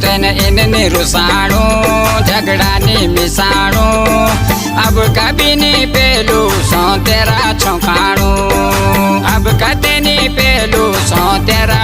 તેને એને રૂસાણું ઝઘડાની મિસાણું अब कभी नहीं पेलू सौ तेरा छौकाणू अब कदे नहीं पेलू सौ तेरा